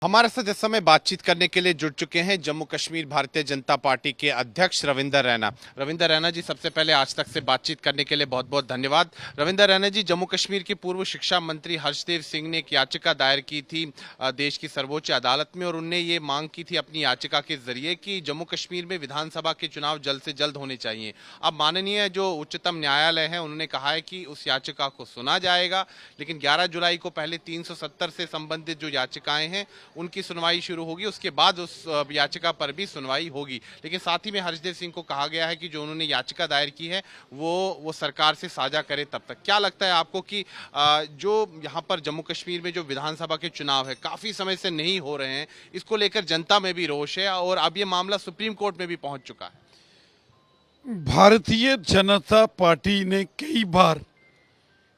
हमारे साथ इस समय बातचीत करने के लिए जुड़ चुके हैं जम्मू कश्मीर भारतीय जनता पार्टी के अध्यक्ष रविंदर रैना। रविंदर रैना जी, सबसे पहले आज तक से बातचीत करने के लिए बहुत बहुत धन्यवाद। रविंदर रैना जी, जम्मू कश्मीर के पूर्व शिक्षा मंत्री हर्षदेव सिंह ने एक याचिका दायर की थी देश की सर्वोच्च अदालत में, और उनने ये मांग की थी अपनी याचिका के जरिए कि जम्मू कश्मीर में विधानसभा के चुनाव जल्द से जल्द होने चाहिए। अब माननीय जो उच्चतम न्यायालय है उन्होंने कहा है कि उस याचिका को सुना जाएगा, लेकिन 11 जुलाई को पहले 370 से संबंधित जो याचिकाएं हैं उनकी सुनवाई शुरू होगी, उसके बाद उस याचिका पर भी सुनवाई होगी। लेकिन साथ ही में हर्षदेव सिंह को कहा गया है कि जो उन्होंने याचिका दायर की है वो सरकार से साझा करे। तब तक क्या लगता है आपको कि जो यहाँ पर जम्मू कश्मीर में जो विधानसभा के चुनाव है काफी समय से नहीं हो रहे हैं, इसको लेकर जनता में भी रोष है और अब ये मामला सुप्रीम कोर्ट में भी पहुंच चुका है। भारतीय जनता पार्टी ने कई बार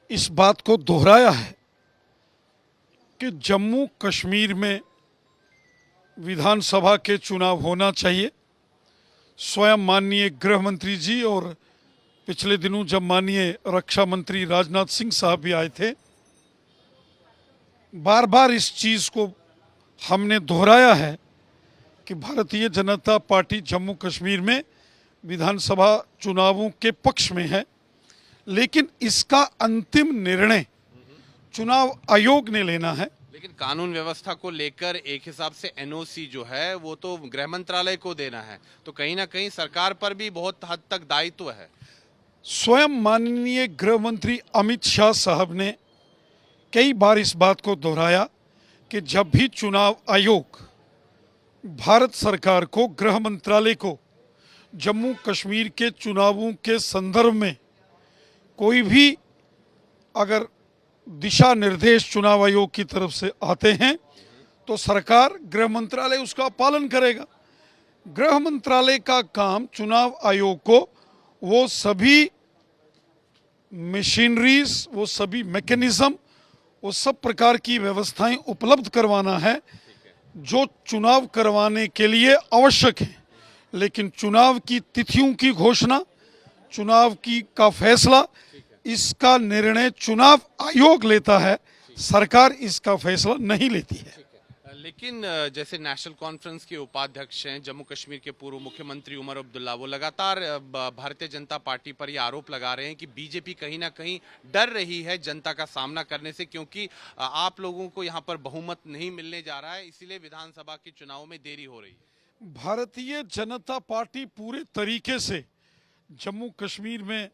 इस बात को दोहराया है कि जम्मू कश्मीर में विधानसभा के चुनाव होना चाहिए। स्वयं माननीय गृह मंत्री जी और पिछले दिनों जब माननीय रक्षा मंत्री राजनाथ सिंह साहब भी आए थे, बार बार इस चीज़ को हमने दोहराया है कि भारतीय जनता पार्टी जम्मू कश्मीर में विधानसभा चुनावों के पक्ष में है, लेकिन इसका अंतिम निर्णय चुनाव आयोग ने लेना है। लेकिन कानून व्यवस्था को लेकर एक हिसाब से एनओसी जो है वो तो गृह मंत्रालय को देना है, तो कहीं ना कहीं सरकार पर भी बहुत हद तक दायित्व है। स्वयं माननीय गृह मंत्री अमित शाह साहब ने कई बार इस बात को दोहराया कि जब भी चुनाव आयोग भारत सरकार को, गृह मंत्रालय को जम्मू कश्मीर के चुनावों के संदर्भ में कोई भी अगर दिशा निर्देश चुनाव आयोग की तरफ से आते हैं तो सरकार, गृह मंत्रालय उसका पालन करेगा। गृह मंत्रालय का काम चुनाव आयोग को वो सभी मशीनरीज, वो सभी मैकेनिज्म, वो सब प्रकार की व्यवस्थाएं उपलब्ध करवाना है जो चुनाव करवाने के लिए आवश्यक है। लेकिन चुनाव की तिथियों की घोषणा, चुनाव का फैसला, इसका निर्णय चुनाव आयोग लेता है, सरकार इसका फैसला नहीं लेती है। लेकिन जैसे नेशनल कॉन्फ्रेंस के उपाध्यक्ष हैं जम्मू कश्मीर के पूर्व मुख्यमंत्री उमर अब्दुल्ला, वो लगातार भारतीय जनता पार्टी पर ये आरोप लगा रहे हैं कि बीजेपी कहीं ना कहीं डर रही है जनता का सामना करने से, क्योंकि आप लोगों को यहाँ पर बहुमत नहीं मिलने जा रहा है, इसीलिए विधानसभा के चुनाव में देरी हो रही है। भारतीय जनता पार्टी पूरे तरीके से जम्मू कश्मीर में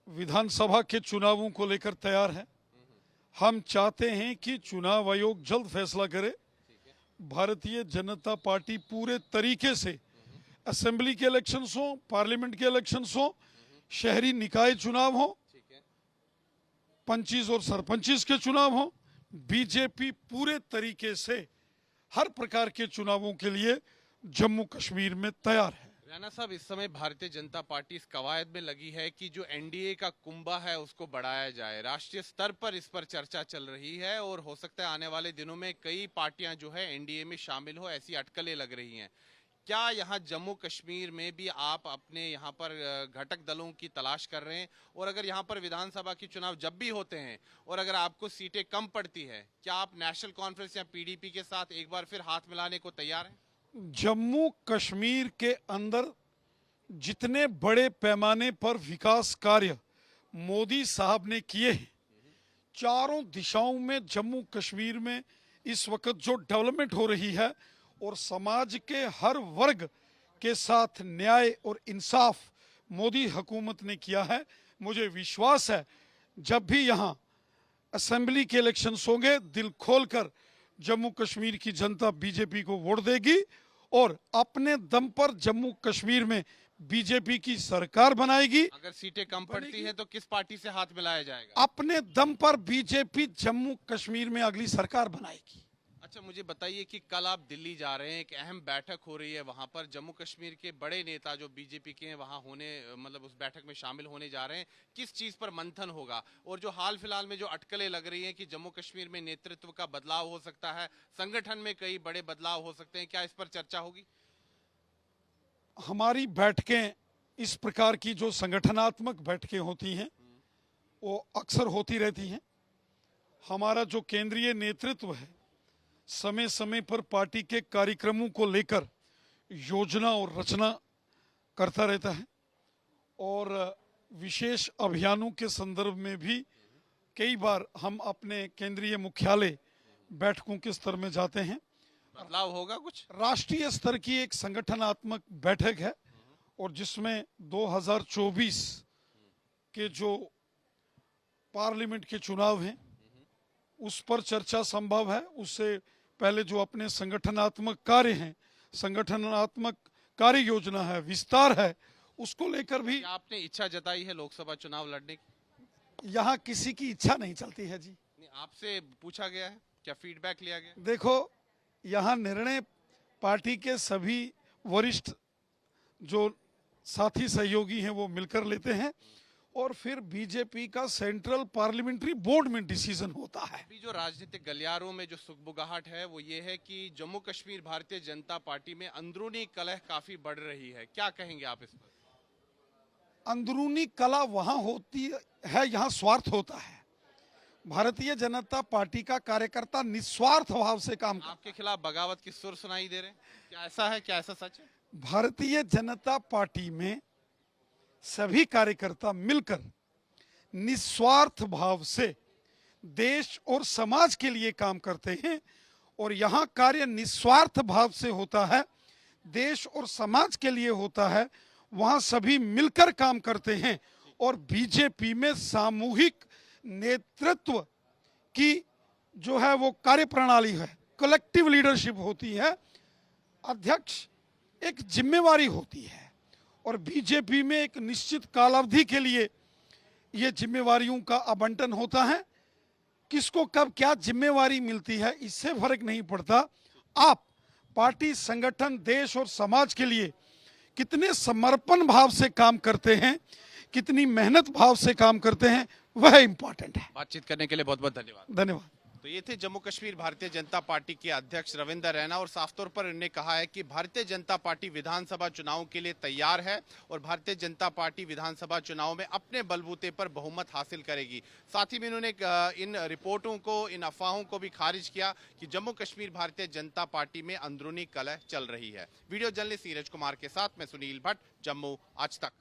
विधानसभा के चुनावों को लेकर तैयार है। हम चाहते हैं कि चुनाव आयोग जल्द फैसला करे। भारतीय जनता पार्टी पूरे तरीके से असेंबली के इलेक्शंस हो, पार्लियामेंट के इलेक्शंस हो, शहरी निकाय चुनाव हो, पंचीस और सरपंचीस के चुनाव हो, बीजेपी पूरे तरीके से हर प्रकार के चुनावों के लिए जम्मू कश्मीर में तैयार है। रैना साहब, इस समय भारतीय जनता पार्टी इस कवायद में लगी है कि जो एनडीए का कुंभा है उसको बढ़ाया जाए। राष्ट्रीय स्तर पर इस पर चर्चा चल रही है और हो सकता है आने वाले दिनों में कई पार्टियां जो है एनडीए में शामिल हो, ऐसी अटकलें लग रही हैं। क्या यहाँ जम्मू कश्मीर में भी आप अपने यहाँ पर घटक दलों की तलाश कर रहे हैं? और अगर यहाँ पर विधानसभा के चुनाव जब भी होते हैं और अगर आपको सीटें कम पड़ती है, क्या आप नेशनल कॉन्फ्रेंस या पीडीपी के साथ एक बार फिर हाथ मिलाने को तैयार हैं? जम्मू कश्मीर के अंदर जितने बड़े पैमाने पर विकास कार्य मोदी साहब ने किए हैं, चारों दिशाओं में जम्मू कश्मीर में इस वक्त जो डेवलपमेंट हो रही है और समाज के हर वर्ग के साथ न्याय और इंसाफ मोदी हुकूमत ने किया है। मुझे विश्वास है जब भी यहाँ असेंबली के इलेक्शंस होंगे, दिल खोलकर जम्मू कश्मीर की जनता बीजेपी को वोट देगी और अपने दम पर जम्मू कश्मीर में बीजेपी की सरकार बनाएगी। अगर सीटें कम पड़ती हैं तो किस पार्टी से हाथ मिलाया जाएगा? अपने दम पर बीजेपी जम्मू कश्मीर में अगली सरकार बनाएगी। अच्छा, मुझे बताइए कि कल आप दिल्ली जा रहे हैं, एक अहम बैठक हो रही है वहां पर, जम्मू कश्मीर के बड़े नेता जो बीजेपी के हैं वहां होने, मतलब उस बैठक में शामिल होने जा रहे हैं। किस चीज पर मंथन होगा? और जो हाल फिलहाल में जो अटकलें लग रही हैं कि जम्मू कश्मीर में नेतृत्व का बदलाव हो सकता है, संगठन में कई बड़े बदलाव हो सकते हैं, क्या इस पर चर्चा होगी? हमारी बैठकें, इस प्रकार की जो संगठनात्मक बैठकें होती हैं वो अक्सर होती रहती हैं। हमारा जो केंद्रीय नेतृत्व है समय समय पर पार्टी के कार्यक्रमों को लेकर योजना और रचना करता रहता है और विशेष अभियानों के संदर्भ में भी कई बार हम अपने केंद्रीय मुख्यालय बैठकों के स्तर में जाते हैं। बदलाव होगा कुछ? राष्ट्रीय स्तर की एक संगठनात्मक बैठक है और जिसमें 2024 के जो पार्लियामेंट के चुनाव हैं उस पर चर्चा संभव है। उससे पहले जो अपने संगठनात्मक कार्य हैं, संगठनात्मक कार्य योजना है, विस्तार है, उसको लेकर भी क्या आपने इच्छा जताई है लोकसभा चुनाव लड़ने की? यहाँ किसी की इच्छा नहीं चलती है जी। नहीं, आपसे पूछा गया है, क्या फीडबैक लिया गया? देखो, यहाँ निर्णय पार्टी के सभी वरिष्ठ जो साथी सहयोगी हैं वो मिलकर लेते हैं और फिर बीजेपी का सेंट्रल पार्लियामेंट्री बोर्ड में डिसीजन होता है। अभी जो राजनीतिक गलियारों में जो सुगबुगाहट है वो ये है कि जम्मू कश्मीर भारतीय जनता पार्टी में अंदरूनी कलह काफी बढ़ रही है, क्या कहेंगे आप इस पर? अंदरूनी कलह वहां होती है, यहाँ स्वार्थ होता है। भारतीय जनता पार्टी का कार्यकर्ता निस्वार्थ भाव से काम करता है। आपके खिलाफ बगावत की सुर सुनाई दे रहे हैं, क्या ऐसा है, क्या ऐसा सच है? भारतीय जनता पार्टी में सभी कार्यकर्ता मिलकर निस्वार्थ भाव से देश और समाज के लिए काम करते हैं और यहाँ कार्य निस्वार्थ भाव से होता है, देश और समाज के लिए होता है। वहाँ सभी मिलकर काम करते हैं और बीजेपी में सामूहिक नेतृत्व की जो है वो कार्य प्रणाली है, कलेक्टिव लीडरशिप होती है, अध्यक्ष एक जिम्मेवारी होती है और बीजेपी में एक निश्चित कालावधि के लिए ये जिम्मेवारियों का आवंटन होता है। किसको कब क्या जिम्मेवारी मिलती है इससे फर्क नहीं पड़ता। आप पार्टी, संगठन, देश और समाज के लिए कितने समर्पण भाव से काम करते हैं, कितनी मेहनत भाव से काम करते हैं, वह इंपॉर्टेंट है। बातचीत करने के लिए बहुत बहुत धन्यवाद। धन्यवाद। तो ये थे जम्मू कश्मीर भारतीय जनता पार्टी के अध्यक्ष रविंदर रैना और साफ तौर पर उन्होंने कहा है कि भारतीय जनता पार्टी विधानसभा चुनाव के लिए तैयार है और भारतीय जनता पार्टी विधानसभा चुनाव में अपने बलबूते पर बहुमत हासिल करेगी। साथ ही में उन्होंने इन रिपोर्टों को, इन अफवाहों को भी खारिज किया कि जम्मू कश्मीर भारतीय जनता पार्टी में अंदरूनी कलह चल रही है। वीडियो जर्नलिस्ट नीरज कुमार के साथ मैं सुनील भट्ट, जम्मू आज तक।